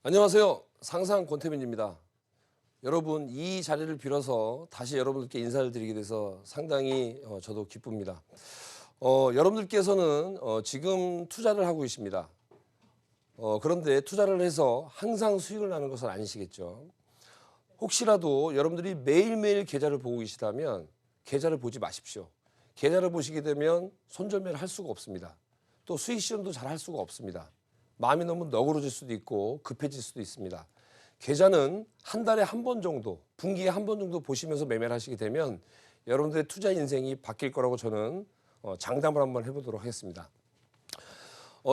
안녕하세요. 상상 권태민입니다. 여러분, 이 자리를 빌어서 다시 여러분들께 인사를 드리게 돼서 상당히 저도 기쁩니다. 여러분들께서는 지금 투자를 하고 계십니다. 그런데 투자를 해서 항상 수익을 나는 것은 아니시겠죠. 혹시라도 여러분들이 매일매일 계좌를 보고 계시다면 계좌를 보지 마십시오. 계좌를 보시게 되면 손절매를 할 수가 없습니다. 또 수익 실현도 잘 할 수가 없습니다. 마음이 너무 너그러질 수도 있고 급해질 수도 있습니다. 계좌는 한 달에 한 번 정도, 분기에 한 번 정도 보시면서 매매를 하시게 되면 여러분들의 투자 인생이 바뀔 거라고 저는 장담을 한번 해보도록 하겠습니다.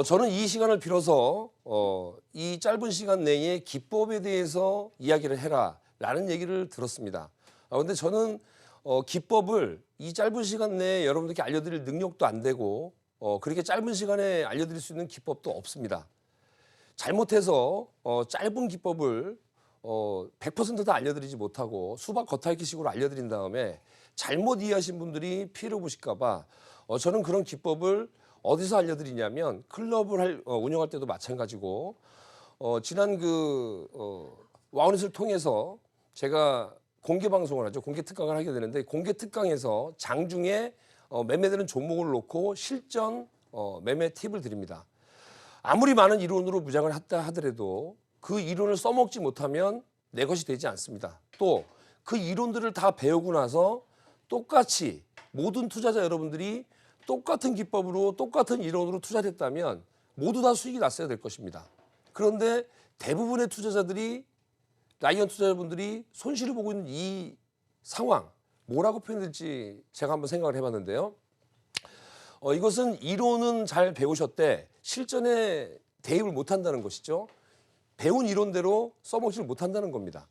저는 이 시간을 빌어서 이 짧은 시간 내에 기법에 대해서 이야기를 해라 라는 얘기를 들었습니다. 그런데 저는 기법을 이 짧은 시간 내에 여러분들께 알려드릴 능력도 안 되고 그렇게 짧은 시간에 알려드릴 수 있는 기법도 없습니다. 잘못해서 짧은 기법을 100% 알려드리지 못하고 수박 겉핥기식으로 알려드린 다음에 잘못 이해하신 분들이 피해를 보실까 봐 저는 그런 기법을 어디서 알려드리냐면 클럽을 운영할 때도 마찬가지고 지난 와우넷을 통해서 제가 공개 방송을 하죠. 공개 특강을 하게 되는데 공개 특강에서 장중에 매매되는 종목을 놓고 실전 매매 팁을 드립니다. 아무리 많은 이론으로 무장을 했다 하더라도 그 이론을 써먹지 못하면 내 것이 되지 않습니다. 또 그 이론들을 다 배우고 나서 똑같이 모든 투자자 여러분들이 똑같은 기법으로 똑같은 이론으로 투자를 했다면 모두 다 수익이 났어야 될 것입니다. 그런데 대부분의 투자자들이 라이언 투자자분들이 손실을 보고 있는 이 상황 뭐라고 표현될지 제가 한번 생각을 해봤는데요. 이것은 이론은 잘 배우셨대 실전에 대입을 못한다는 것이죠. 배운 이론대로 써먹지를 못한다는 겁니다.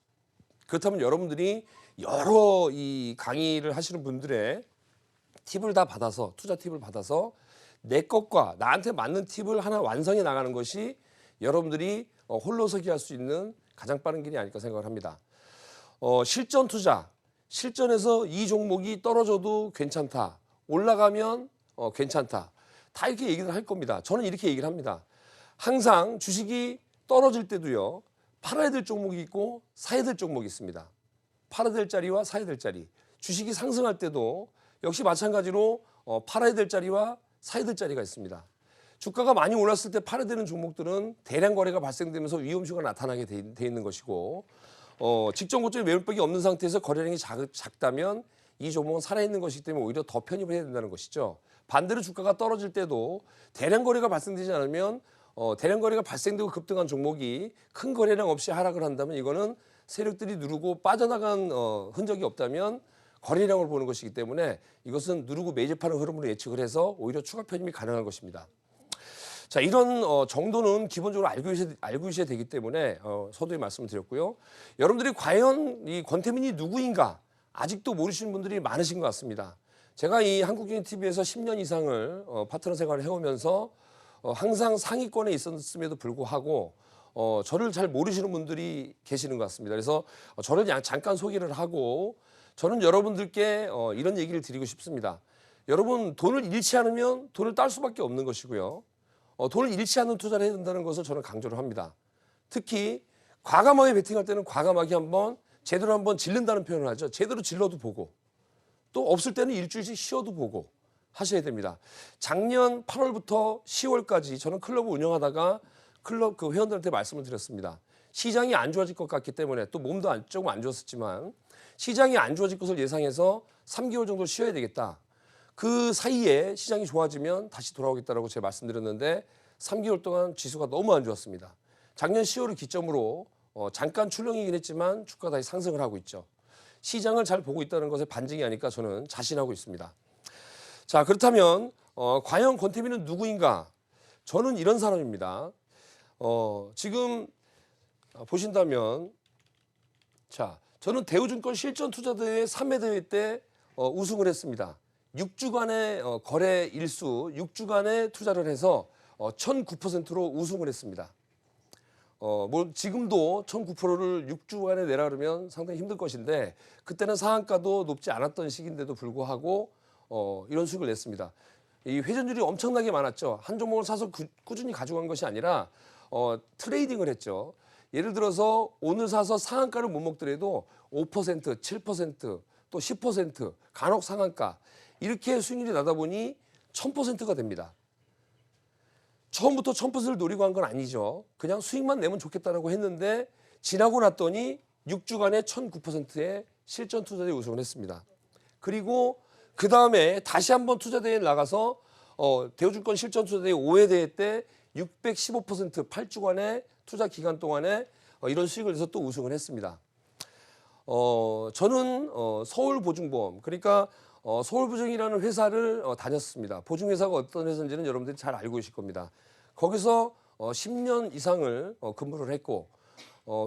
그렇다면 여러분들이 여러 이 강의를 하시는 분들의 팁을 다 받아서 투자 팁을 받아서 내 것과 나한테 맞는 팁을 하나 완성해 나가는 것이 여러분들이 홀로서기 할 수 있는 가장 빠른 길이 아닐까 생각을 합니다. 실전 투자, 실전에서 이 종목이 떨어져도 괜찮다, 올라가면 괜찮다, 다 이렇게 얘기를 할 겁니다. 저는 이렇게 얘기를 합니다. 항상 주식이 떨어질 때도요, 팔아야 될 종목이 있고 사야 될 종목이 있습니다. 팔아야 될 자리와 사야 될 자리. 주식이 상승할 때도 역시 마찬가지로 팔아야 될 자리와 사야 될 자리가 있습니다. 주가가 많이 올랐을 때 팔아야 되는 종목들은 대량 거래가 발생되면서 위험수가 나타나게 돼 있는 것이고 직전 고점에 매물벽이 없는 상태에서 거래량이 작다면 이 종목은 살아있는 것이기 때문에 오히려 더 편입을 해야 된다는 것이죠. 반대로 주가가 떨어질 때도 대량 거래가 발생되지 않으면 대량 거래가 발생되고 급등한 종목이 큰 거래량 없이 하락을 한다면 이거는 세력들이 누르고 빠져나간 흔적이 없다면 거래량을 보는 것이기 때문에 이것은 누르고 매집하는 흐름으로 예측을 해서 오히려 추가 편입이 가능한 것입니다. 자, 이런 정도는 기본적으로 알고 계셔야 되기 때문에 서두에 말씀을 드렸고요. 여러분들이 과연 이 권태민이 누구인가 아직도 모르시는 분들이 많으신 것 같습니다. 제가 이 한국경제TV에서 10년 이상을 파트너 생활을 해오면서 항상 상위권에 있었음에도 불구하고 저를 잘 모르시는 분들이 계시는 것 같습니다. 그래서 저를 잠깐 소개를 하고 저는 여러분들께 이런 얘기를 드리고 싶습니다. 여러분, 돈을 잃지 않으면 돈을 딸 수밖에 없는 것이고요. 돈을 잃지 않는 투자를 해야 된다는 것을 저는 강조를 합니다. 특히 과감하게 베팅할 때는 과감하게 제대로 한번 질른다는 표현을 하죠. 제대로 질러도 보고 또 없을 때는 일주일씩 쉬어도 보고 하셔야 됩니다. 작년 8월부터 10월까지 저는 클럽을 운영하다가 클럽 회원들한테 말씀을 드렸습니다. 시장이 안 좋아질 것 같기 때문에 또 몸도 조금 안 좋았었지만 시장이 안 좋아질 것을 예상해서 3개월 정도 쉬어야 되겠다. 그 사이에 시장이 좋아지면 다시 돌아오겠다라고 제가 말씀드렸는데 3개월 동안 지수가 너무 안 좋았습니다. 작년 10월을 기점으로 잠깐 출렁이긴 했지만 주가가 다시 상승을 하고 있죠. 시장을 잘 보고 있다는 것에 반증이 아닐까 저는 자신하고 있습니다. 자, 그렇다면 과연 권태민은 누구인가? 저는 이런 사람입니다. 지금 보신다면 자, 저는 대우증권 실전투자대회 3회 대회 때 우승을 했습니다. 6주간의 거래 일수, 6주간의 투자를 해서 1009%로 우승을 했습니다. 지금도 1009%를 6주간에 내라 그러면 상당히 힘들 것인데 그때는 상한가도 높지 않았던 시기인데도 불구하고 이런 수익을 냈습니다. 이 회전율이 엄청나게 많았죠. 한 종목을 사서 꾸준히 가져간 것이 아니라 트레이딩을 했죠. 예를 들어서 오늘 사서 상한가를 못 먹더라도 5%, 7%, 또 10%, 간혹 상한가 이렇게 수익률이 나다 보니 1000%가 됩니다. 처음부터 1000%를 노리고 한 건 아니죠. 그냥 수익만 내면 좋겠다라고 했는데 지나고 났더니 6주간에 1009%의 실전 투자대회 우승을 했습니다. 그리고 그 다음에 다시 한번 투자대회에 나가서 대우증권 실전 투자대회 5회 대회 때 615% 8주간의 투자 기간 동안에 이런 수익을 내서 또 우승을 했습니다. 저는 서울보증보험 그러니까 서울보증이라는 회사를 다녔습니다. 보증회사가 어떤 회사인지는 여러분들이 잘 알고 계실 겁니다. 거기서 10년 이상을 근무를 했고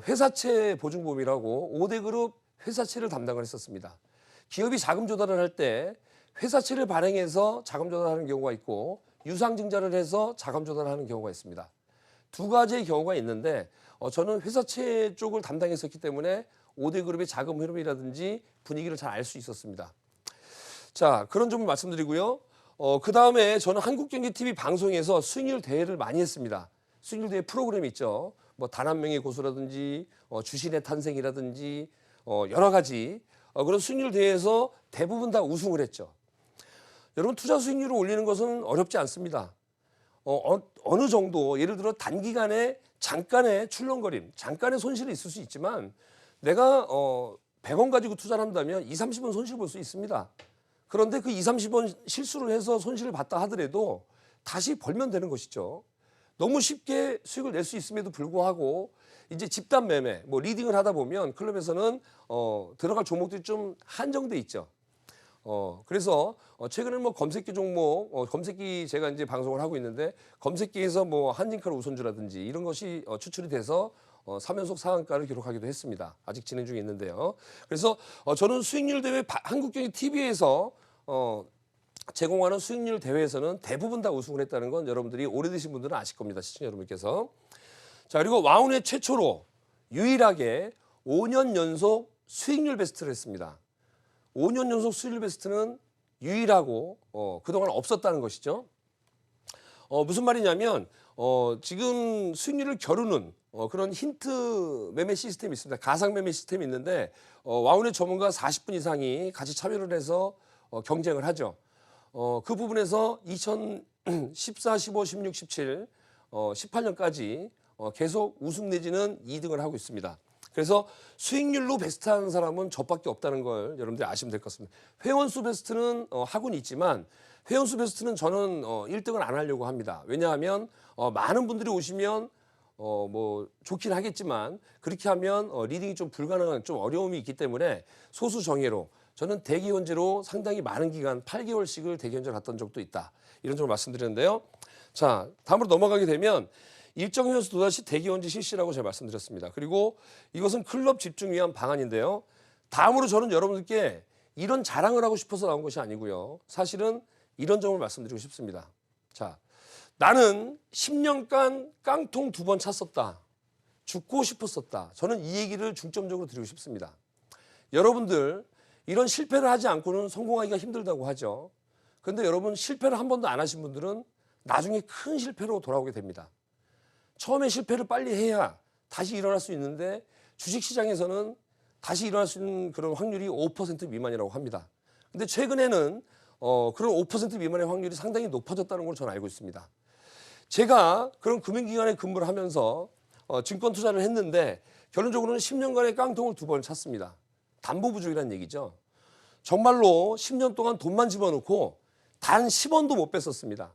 회사채 보증보험이라고 5대 그룹 회사채를 담당을 했었습니다. 기업이 자금 조달을 할 때 회사채를 발행해서 자금 조달하는 경우가 있고 유상증자를 해서 자금 조달하는 경우가 있습니다. 두 가지의 경우가 있는데 저는 회사채 쪽을 담당했었기 때문에 5대 그룹의 자금 흐름이라든지 분위기를 잘 알 수 있었습니다. 자, 그런 점을 말씀드리고요. 그 다음에 저는 한국경제TV 방송에서 수익률 대회를 많이 했습니다. 수익률 대회 프로그램이 있죠. 뭐 단 한 명의 고수라든지 주신의 탄생이라든지 여러 가지 그런 수익률 대회에서 대부분 다 우승을 했죠. 여러분 투자 수익률을 올리는 것은 어렵지 않습니다. 어느 정도 예를 들어 단기간에 잠깐의 출렁거림, 잠깐의 손실이 있을 수 있지만 내가 100원 가지고 투자를 한다면 2, 30원 손실 볼 수 있습니다. 그런데 그 2, 30원 실수를 해서 손실을 봤다 하더라도 다시 벌면 되는 것이죠. 너무 쉽게 수익을 낼 수 있음에도 불구하고 이제 집단 매매, 뭐 리딩을 하다 보면 클럽에서는 들어갈 종목들이 좀 한정돼 있죠. 그래서 최근에 뭐 검색기 종목, 검색기 제가 이제 방송을 하고 있는데 검색기에서 뭐 한진칼 우선주라든지 이런 것이 추출이 돼서 3연속 상한가를 기록하기도 했습니다. 아직 진행 중에 있는데요. 그래서 저는 수익률 대회 한국경제TV에서 제공하는 수익률 대회에서는 대부분 다 우승을 했다는 건 여러분들이 오래되신 분들은 아실 겁니다. 시청자 여러분께서. 자, 그리고 와운의 최초로 유일하게 5년 연속 수익률 베스트를 했습니다. 5년 연속 수익률 베스트는 유일하고 그동안 없었다는 것이죠. 무슨 말이냐면 지금 수익률을 겨루는 그런 힌트 매매 시스템이 있습니다. 가상 매매 시스템이 있는데 와운의 전문가 40분 이상이 같이 참여를 해서 경쟁을 하죠. 그 부분에서 2014, 15, 16, 17, 18년까지 계속 우승 내지는 2등을 하고 있습니다. 그래서 수익률로 베스트하는 사람은 저밖에 없다는 걸 여러분들이 아시면 될 것 같습니다. 회원수 베스트는 하고는 있지만 회원수 베스트는 저는 1등을 안 하려고 합니다. 왜냐하면 많은 분들이 오시면 뭐 좋긴 하겠지만 그렇게 하면 리딩이 좀 불가능한 좀 어려움이 있기 때문에 소수 정예로 저는 대기원제로 상당히 많은 기간 8개월씩을 대기원제를 갔던 적도 있다. 이런 점을 말씀드렸는데요. 자, 다음으로 넘어가게 되면 일정 회원수 또다시 대기원제 실시라고 제가 말씀드렸습니다. 그리고 이것은 클럽 집중 위한 방안인데요. 다음으로 저는 여러분들께 이런 자랑을 하고 싶어서 나온 것이 아니고요. 사실은 이런 점을 말씀드리고 싶습니다. 자, 나는 10년간 깡통 2번 찼었다. 죽고 싶었었다. 저는 이 얘기를 중점적으로 드리고 싶습니다. 여러분들 이런 실패를 하지 않고는 성공하기가 힘들다고 하죠. 그런데 여러분 실패를 한 번도 안 하신 분들은 나중에 큰 실패로 돌아오게 됩니다. 처음에 실패를 빨리 해야 다시 일어날 수 있는데 주식시장에서는 다시 일어날 수 있는 그런 확률이 5% 미만이라고 합니다. 근데 최근에는 그런 5% 미만의 확률이 상당히 높아졌다는 걸 저는 알고 있습니다. 제가 그런 금융기관에 근무를 하면서 증권 투자를 했는데 결론적으로는 10년간의 깡통을 2번 찼습니다. 담보부족이라는 얘기죠. 정말로 10년 동안 돈만 집어넣고 단 10원도 못 뺐었습니다.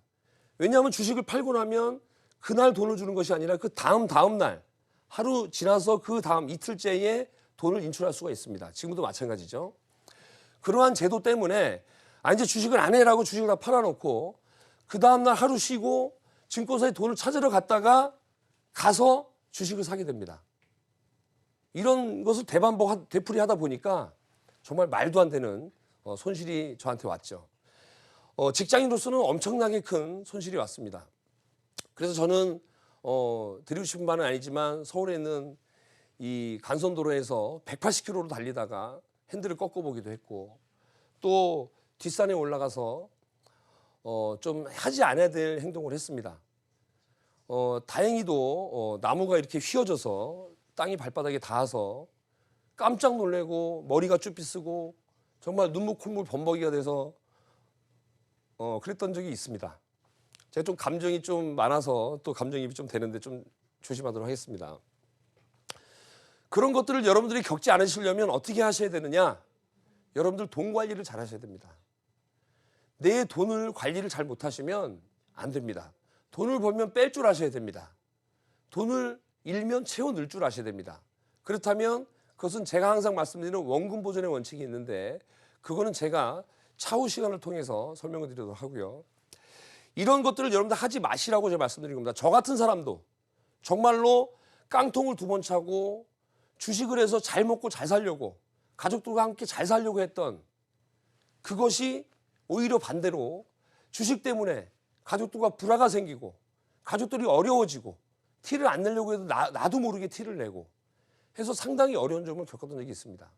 왜냐하면 주식을 팔고 나면 그날 돈을 주는 것이 아니라 그 다음 날 하루 지나서 그 다음 이틀째에 돈을 인출할 수가 있습니다. 지금도 마찬가지죠. 그러한 제도 때문에 이제 주식을 안 해라고 주식을 다 팔아놓고 그 다음날 하루 쉬고 증권사에 돈을 찾으러 갔다가 가서 주식을 사게 됩니다. 이런 것을 되풀이 하다 보니까 정말 말도 안 되는 손실이 저한테 왔죠. 직장인으로서는 엄청나게 큰 손실이 왔습니다. 그래서 저는 드리고 싶은 바는 아니지만 서울에 있는 이 간선도로에서 180km로 달리다가 핸들을 꺾어보기도 했고 또 뒷산에 올라가서 좀 하지 않아야 될 행동을 했습니다. 다행히도 나무가 이렇게 휘어져서 땅이 발바닥에 닿아서 깜짝 놀래고 머리가 쭈삣쓰고 정말 눈물 콧물 범벅이가 돼서 그랬던 적이 있습니다. 제가 좀 감정이 좀 많아서 또 감정이입이 좀 되는데 좀 조심하도록 하겠습니다. 그런 것들을 여러분들이 겪지 않으시려면 어떻게 하셔야 되느냐? 여러분들 돈 관리를 잘 하셔야 됩니다. 내 돈을 관리를 잘 못하시면 안 됩니다. 돈을 벌면 뺄 줄 아셔야 됩니다. 돈을 잃으면 채워 넣을 줄 아셔야 됩니다. 그렇다면 그것은 제가 항상 말씀드리는 원금 보존의 원칙이 있는데 그거는 제가 차후 시간을 통해서 설명을 드리도록 하고요. 이런 것들을 여러분들 하지 마시라고 제가 말씀드린 겁니다. 저 같은 사람도 정말로 깡통을 2번 차고 주식을 해서 잘 먹고 잘 살려고 가족들과 함께 잘 살려고 했던 그것이 오히려 반대로 주식 때문에 가족들과 불화가 생기고 가족들이 어려워지고 티를 안 내려고 해도 나도 모르게 티를 내고 해서 상당히 어려운 점을 겪었던 적이 있습니다.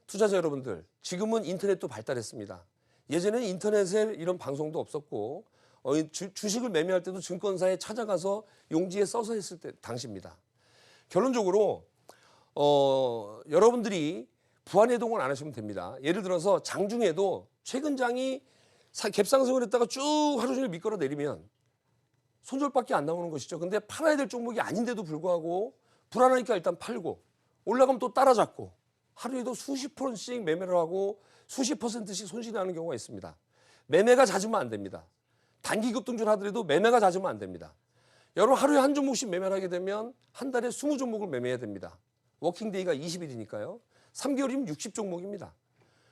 투자자 여러분들, 지금은 인터넷도 발달했습니다. 예전에는 인터넷에 이런 방송도 없었고 주식을 매매할 때도 증권사에 찾아가서 용지에 써서 했을 때 당시입니다. 결론적으로 여러분들이 부안해동을 안 하시면 됩니다. 예를 들어서 장중에도 최근 장이 갭상승을 했다가 쭉 하루 종일 미끄러 내리면 손절밖에 안 나오는 것이죠. 근데 팔아야 될 종목이 아닌데도 불구하고 불안하니까 일단 팔고 올라가면 또 따라잡고 하루에도 수십 %씩 매매를 하고 수십 %씩 손실이 나는 경우가 있습니다. 매매가 잦으면 안 됩니다. 단기 급등줄 하더라도 매매가 잦으면 안 됩니다. 여러분 하루에 한 종목씩 매매를 하게 되면 한 달에 20종목을 매매해야 됩니다. 워킹데이가 20일이니까요. 3개월이면 60종목입니다.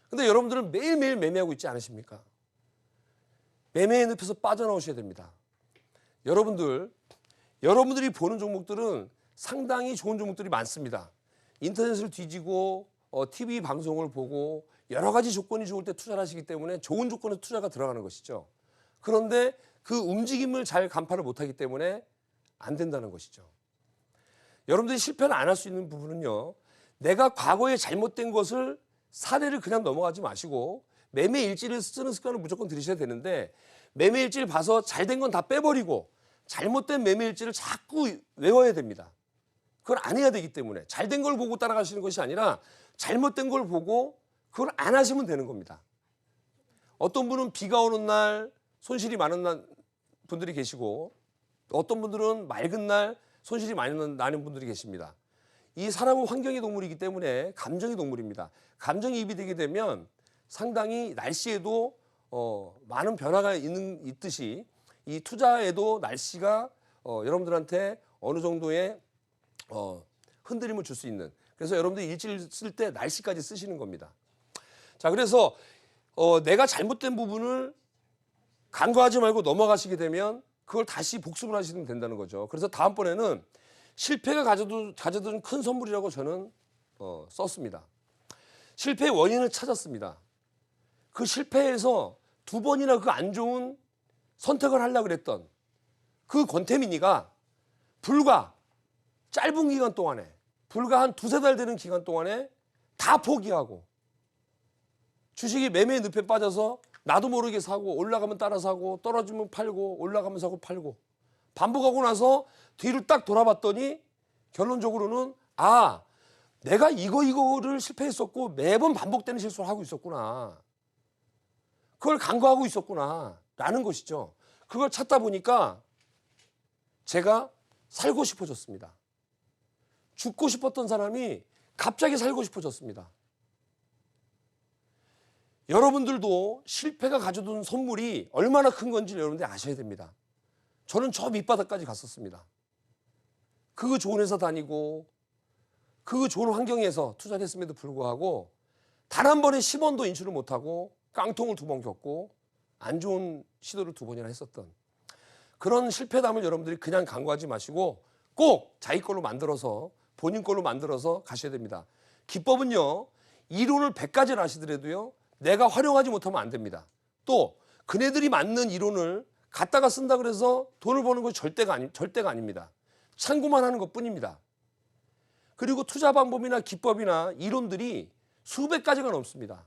근데 여러분들은 매일매일 매매하고 있지 않으십니까? 매매의 늪에서 빠져나오셔야 됩니다. 여러분들이 보는 종목들은 상당히 좋은 종목들이 많습니다. 인터넷을 뒤지고 TV 방송을 보고 여러 가지 조건이 좋을 때 투자를 하시기 때문에 좋은 조건에 투자가 들어가는 것이죠. 그런데 그 움직임을 잘 간파를 못하기 때문에 안 된다는 것이죠. 여러분들이 실패를 안 할 수 있는 부분은요. 내가 과거에 잘못된 것을 사례를 그냥 넘어가지 마시고 매매 일지를 쓰는 습관을 무조건 들이셔야 되는데 매매 일지를 봐서 잘된 건 다 빼버리고 잘못된 매매 일지를 자꾸 외워야 됩니다. 그걸 안 해야 되기 때문에 잘된 걸 보고 따라가시는 것이 아니라 잘못된 걸 보고 그걸 안 하시면 되는 겁니다. 어떤 분은 비가 오는 날 손실이 많은 분들이 계시고 어떤 분들은 맑은 날 손실이 많이 나는 분들이 계십니다. 이 사람은 환경의 동물이기 때문에 감정의 동물입니다. 감정이입이 되게 되면 상당히 날씨에도 많은 변화가 있듯이 이 투자에도 날씨가 여러분들한테 어느 정도의 흔들림을 줄 수 있는, 그래서 여러분들이 일지를 쓸 때 날씨까지 쓰시는 겁니다. 자, 그래서 내가 잘못된 부분을 간과하지 말고 넘어가시게 되면 그걸 다시 복습을 하시면 된다는 거죠. 그래서 다음번에는 실패가 가져둔 큰 선물이라고 저는 썼습니다. 실패의 원인을 찾았습니다. 그 실패에서 2번이나 그 안 좋은 선택을 하려고 그랬던 그 권태민이가 불과 짧은 기간 동안에, 불과 한 2-3달 되는 기간 동안에 다 포기하고 주식이 매매의 늪에 빠져서 나도 모르게 사고 올라가면 따라 사고 떨어지면 팔고 올라가면 사고 팔고 반복하고 나서 뒤를 딱 돌아봤더니 결론적으로는 내가 이거를 실패했었고 매번 반복되는 실수를 하고 있었구나. 그걸 간과하고 있었구나 라는 것이죠. 그걸 찾다 보니까 제가 살고 싶어졌습니다. 죽고 싶었던 사람이 갑자기 살고 싶어졌습니다. 여러분들도 실패가 가져둔 선물이 얼마나 큰 건지 여러분들이 아셔야 됩니다. 저는 저 밑바닥까지 갔었습니다. 그 좋은 회사 다니고 그 좋은 환경에서 투자를 했음에도 불구하고 단 한 번에 10원도 인출을 못하고 깡통을 2번 겪고 안 좋은 시도를 2번이나 했었던 그런 실패담을 여러분들이 그냥 간과하지 마시고 꼭 자기 걸로 만들어서 본인 걸로 만들어서 가셔야 됩니다. 기법은요. 이론을 100가지를 아시더라도요. 내가 활용하지 못하면 안 됩니다. 또 그네들이 맞는 이론을 갖다가 쓴다 그래서 돈을 버는 것이 절대가 아닙니다. 참고만 하는 것뿐입니다. 그리고 투자 방법이나 기법이나 이론들이 수백 가지가 넘습니다.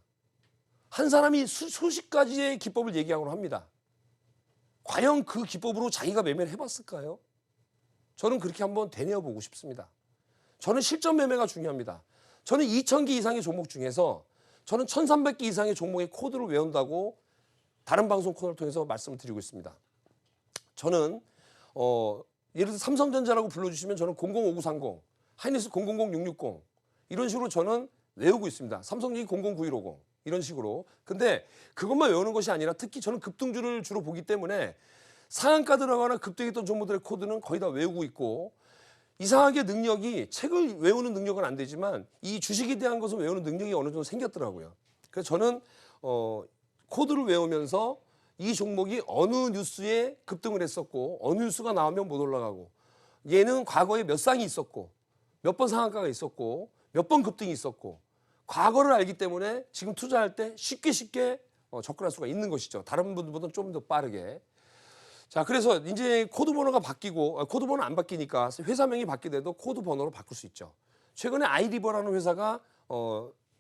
한 사람이 수십 가지의 기법을 얘기하곤 합니다. 과연 그 기법으로 자기가 매매를 해봤을까요? 저는 그렇게 한번 되뇌어 보고 싶습니다. 저는 실전 매매가 중요합니다. 저는 2,000개 이상의 종목 중에서 저는 1,300개 이상의 종목의 코드를 외운다고 다른 방송 코너를 통해서 말씀을 드리고 있습니다. 저는 예를 들어서 삼성전자라고 불러주시면 저는 005930, 하이닉스 000660 이런 식으로 저는 외우고 있습니다. 삼성전기 009150 이런 식으로. 근데 그것만 외우는 것이 아니라 특히 저는 급등주를 주로 보기 때문에 상한가 들어가거나 급등했던 종목들의 코드는 거의 다 외우고 있고, 이상하게 능력이, 책을 외우는 능력은 안 되지만 이 주식에 대한 것을 외우는 능력이 어느 정도 생겼더라고요. 그래서 저는 코드를 외우면서 이 종목이 어느 뉴스에 급등을 했었고 어느 뉴스가 나오면 못 올라가고, 얘는 과거에 몇 상이 있었고 몇 번 상한가가 있었고 몇 번 급등이 있었고, 과거를 알기 때문에 지금 투자할 때 쉽게 접근할 수가 있는 것이죠. 다른 분들보다는 좀 더 빠르게. 자, 그래서 이제 코드 번호가 바뀌고, 코드 번호 안 바뀌니까 회사명이 바뀌더라도 코드 번호로 바꿀 수 있죠. 최근에 아이리버라는 회사가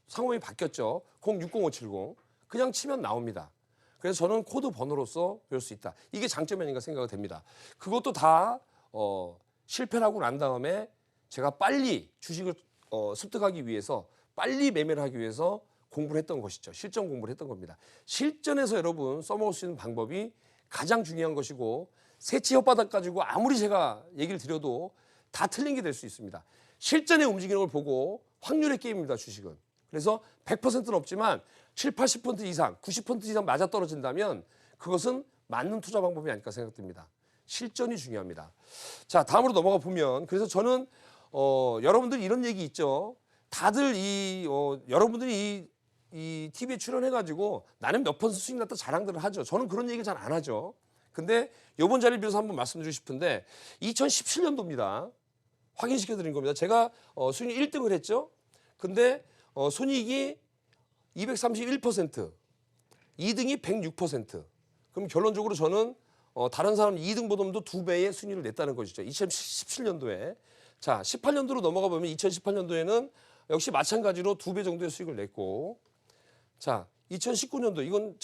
상호명이 바뀌었죠. 060570. 그냥 치면 나옵니다. 그래서 저는 코드 번호로서 배울 수 있다. 이게 장점이 아닌가 생각이 됩니다. 그것도 다 실패를 하고 난 다음에 제가 빨리 주식을 습득하기 위해서, 빨리 매매를 하기 위해서 공부를 했던 것이죠. 실전 공부를 했던 겁니다. 실전에서 여러분 써먹을 수 있는 방법이 가장 중요한 것이고, 새치 혓바닥 가지고 아무리 제가 얘기를 드려도 다 틀린 게 될 수 있습니다. 실전에 움직이는 걸 보고, 확률의 게임입니다, 주식은. 그래서 100%는 없지만 7, 80% 이상, 90% 이상 맞아떨어진다면 그것은 맞는 투자 방법이 아닐까 생각됩니다. 실전이 중요합니다. 자, 다음으로 넘어가 보면, 그래서 저는 여러분들 이런 얘기 있죠. 다들 여러분들이 이 TV에 출연해가지고 나는 몇 번 수익 났다 자랑들을 하죠. 저는 그런 얘기 잘 안 하죠. 근데 이번 자리를 빌어서 한번 말씀드리고 싶은데, 2017년도입니다. 확인시켜 드린 겁니다. 제가 수익 1등을 했죠. 근데 손익이 231%, 2등이 106%. 그럼 결론적으로 저는 다른 사람 2등보다도 2배의 순위를 냈다는 것이죠. 2017년도에. 자, 18년도로 넘어가 보면 2018년도에는 역시 마찬가지로 2배 정도의 수익을 냈고, 자, 2019년도 이건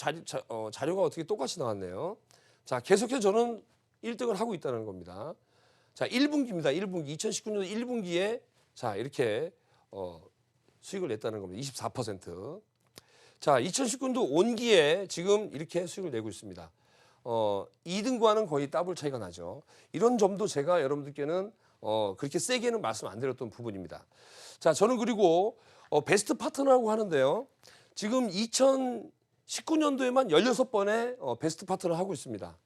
자료가 어떻게 똑같이 나왔네요. 자, 계속해서 저는 1등을 하고 있다는 겁니다. 자, 1분기입니다. 1분기. 2019년도 1분기에 자, 이렇게 수익을 냈다는 겁니다. 24%. 자, 2019년도 온기에 지금 이렇게 수익을 내고 있습니다. 2등과는 거의 더블 차이가 나죠. 이런 점도 제가 여러분들께는 그렇게 세게는 말씀 안 드렸던 부분입니다. 자, 저는 그리고 베스트 파트너라고 하는데요. 지금 2019년도에만 16번의 베스트 파트너를 하고 있습니다.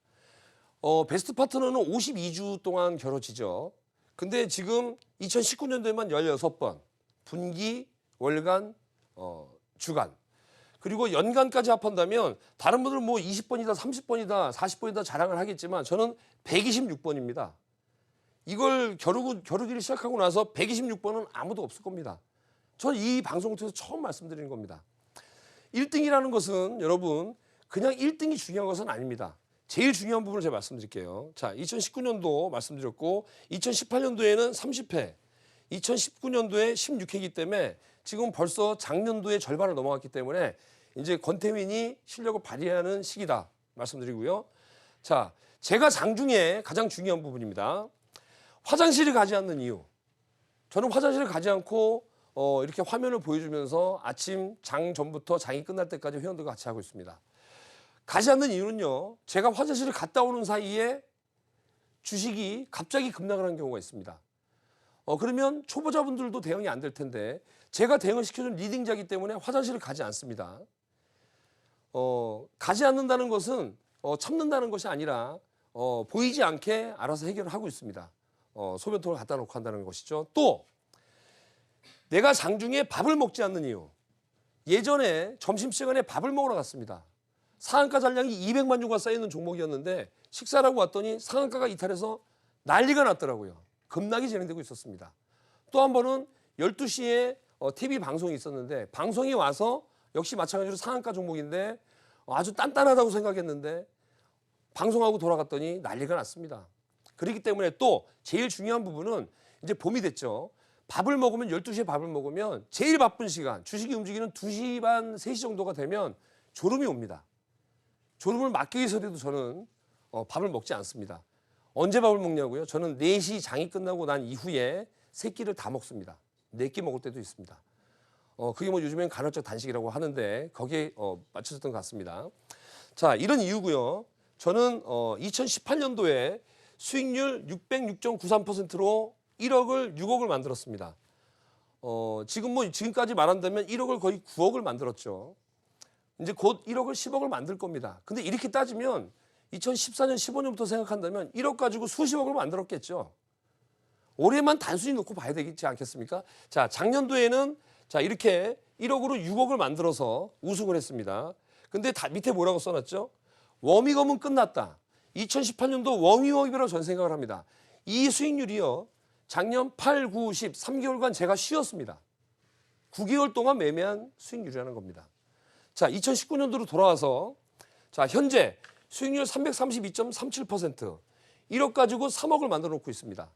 베스트 파트너는 52주 동안 겨뤄지죠. 근데 지금 2019년도에만 16번, 분기, 월간, 주간, 그리고 연간까지 합한다면 다른 분들은 뭐 20번이다, 30번이다, 40번이다 자랑을 하겠지만 저는 126번입니다. 이걸 겨루기를 시작하고 나서 126번은 아무도 없을 겁니다. 저는 이 방송을 통해서 처음 말씀드리는 겁니다. 1등이라는 것은 여러분 그냥 1등이 중요한 것은 아닙니다. 제일 중요한 부분을 제가 말씀드릴게요. 자, 2019년도 말씀드렸고 2018년도에는 30회, 2019년도에 16회이기 때문에 지금 벌써 작년도의 절반을 넘어갔기 때문에 이제 권태민이 실력을 발휘하는 시기다 말씀드리고요. 자, 제가 장중에 가장 중요한 부분입니다. 화장실을 가지 않는 이유. 저는 화장실을 가지 않고 이렇게 화면을 보여주면서 아침 장 전부터 장이 끝날 때까지 회원들과 같이 하고 있습니다. 가지 않는 이유는요. 제가 화장실을 갔다 오는 사이에 주식이 갑자기 급락을 하는 경우가 있습니다. 그러면 초보자분들도 대응이 안 될 텐데 제가 대응을 시켜준 리딩자이기 때문에 화장실을 가지 않습니다. 가지 않는다는 것은 참는다는 것이 아니라 보이지 않게 알아서 해결을 하고 있습니다. 소변통을 갖다 놓고 한다는 것이죠. 또 내가 장중에 밥을 먹지 않는 이유. 예전에 점심시간에 밥을 먹으러 갔습니다. 상한가 잔량이 200만 주가 쌓여있는 종목이었는데 식사를 하고 왔더니 상한가가 이탈해서 난리가 났더라고요. 급락이 진행되고 있었습니다. 또 한 번은 12시에 TV 방송이 있었는데 방송이 와서 역시 마찬가지로 상한가 종목인데 아주 단단하다고 생각했는데 방송하고 돌아갔더니 난리가 났습니다. 그렇기 때문에 또 제일 중요한 부분은 이제 봄이 됐죠. 밥을 먹으면 12시에 밥을 먹으면 제일 바쁜 시간, 주식이 움직이는 2시 반, 3시 정도가 되면 졸음이 옵니다. 졸음을 막기 위해서라도 저는 밥을 먹지 않습니다. 언제 밥을 먹냐고요? 저는 4시 장이 끝나고 난 이후에 3끼를 다 먹습니다. 4끼 먹을 때도 있습니다. 그게 뭐 요즘엔 간헐적 단식이라고 하는데 거기에 맞춰졌던 것 같습니다. 자, 이런 이유고요. 저는 2018년도에 수익률 606.93%로 1억을 6억을 만들었습니다. 지금까지 말한다면 1억을 거의 9억을 만들었죠. 이제 곧 1억을 10억을 만들 겁니다. 근데 이렇게 따지면 2014년, 15년부터 생각한다면 1억 가지고 수십억을 만들었겠죠. 올해만 단순히 놓고 봐야 되지 않겠습니까? 자, 작년도에는 자, 이렇게 1억으로 6억을 만들어서 우승을 했습니다. 근데 밑에 뭐라고 써놨죠? 워밍업은 끝났다. 2018년도 워밍업이라고 저는 생각을 합니다. 이 수익률이요. 작년 8, 9, 10, 3개월간 제가 쉬었습니다. 9개월 동안 매매한 수익률이라는 겁니다. 자, 2019년도로 돌아와서 자, 현재 수익률 332.37%, 1억 가지고 3억을 만들어 놓고 있습니다.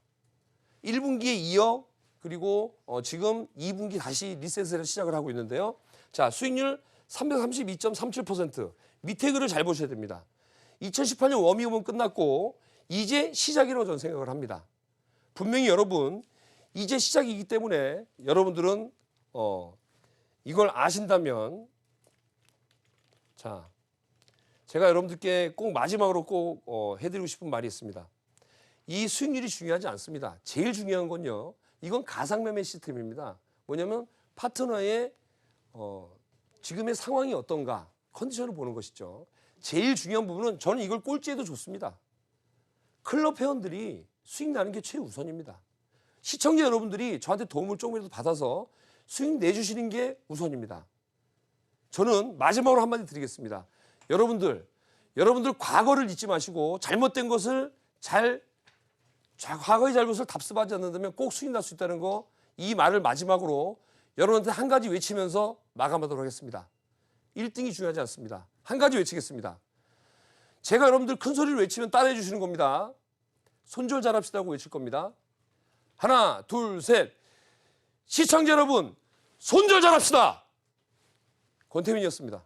1분기에 2억, 그리고 지금 2분기 다시 리셋을 시작을 하고 있는데요. 자, 수익률 332.37%, 밑에 글을 잘 보셔야 됩니다. 2018년 워밍업은 끝났고 이제 시작이라고 저는 생각을 합니다. 분명히 여러분 이제 시작이기 때문에 여러분들은 이걸 아신다면 자, 제가 여러분들께 꼭 마지막으로 꼭 해드리고 싶은 말이 있습니다. 이 수익률이 중요하지 않습니다. 제일 중요한 건요. 이건 가상매매 시스템입니다. 뭐냐면 파트너의 지금의 상황이 어떤가 컨디션을 보는 것이죠. 제일 중요한 부분은 저는 이걸 꼴찌해도 좋습니다. 클럽 회원들이 수익 나는 게 최우선입니다. 시청자 여러분들이 저한테 도움을 조금이라도 받아서 수익 내주시는 게 우선입니다. 저는 마지막으로 한마디 드리겠습니다. 여러분들 과거를 잊지 마시고 잘못된 것을 과거의 잘못을 답습하지 않는다면 꼭 수익 날 수 있다는 거, 이 말을 마지막으로 여러분한테 한 가지 외치면서 마감하도록 하겠습니다. 1등이 중요하지 않습니다. 한 가지 외치겠습니다. 제가 여러분들 큰 소리를 외치면 따라해 주시는 겁니다. 손절 잘합시다고 외칠 겁니다. 하나, 둘, 셋. 시청자 여러분, 손절 잘합시다. 권태민이었습니다.